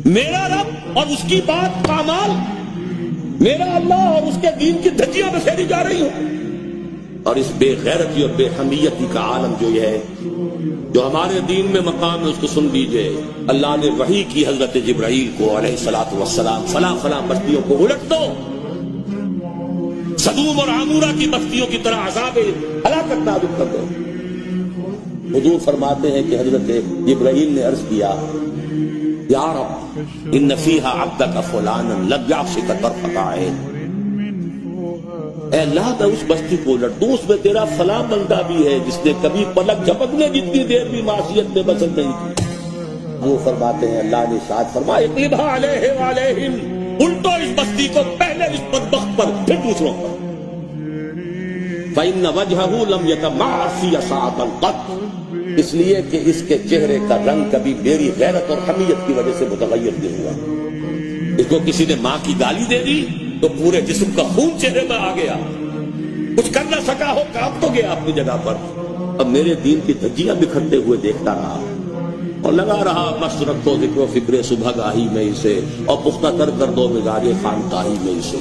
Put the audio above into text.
میرا رب اور اس کی بات پامال، میرا اللہ اور اس کے دین کی دھجیاں بکھیری جا رہی ہوں. اور اس بے غیرتی اور بے حمیتی کا عالم جو یہ ہے، جو ہمارے دین میں مقام ہے، اس کو سن لیجئے. اللہ نے وحی کی حضرت جبرائیل کو علیہ الصلوۃ والسلام، فلاں فلاں بستیوں کو الٹ دو، سدوم اور عمورہ کی بستیوں کی طرح عذاب ہلاکت نازل کر دو. حضور فرماتے ہیں کہ حضرت جبرائیل نے عرض کیا، یا رب ان فیہا عبدک فلانا لم یعصک طرفۃ عین. اے اللہ میں اس بستی کو الٹ دوں، اس میں تیرا فلاں بندہ بھی ہے جس نے کبھی پلک جھپکنے جتنی دیر بھی معصیت میں بسر نہیں کی. وہ فرماتے ہیں اللہ نے ارشاد فرمایا اقلبھا علیہ وعلیہم، الٹو اس بستی کو، پہلے اس بدبخت پر پھر دوسروں پر. فإن وجہہ لم یتمعص فی ساعۃ قط، اس لیے کہ اس کے چہرے کا رنگ کبھی میری غیرت اور حمیت کی وجہ سے متغیر نہیں ہوا. اس کو کسی نے ماں کی گالی دے دی تو پورے جسم کا خون چہرے میں آ گیا، کچھ کر نہ سکا ہو، کاپ تو گیا اپنی جگہ پر. اب میرے دین کی دھجیاں بکھرتے ہوئے دیکھتا رہا اور لگا رہا مست رکھو ذکر و فکر صبح گاہی میں اسے، اور پختہ تر کر دو مزاج خانقاہی میں اسے.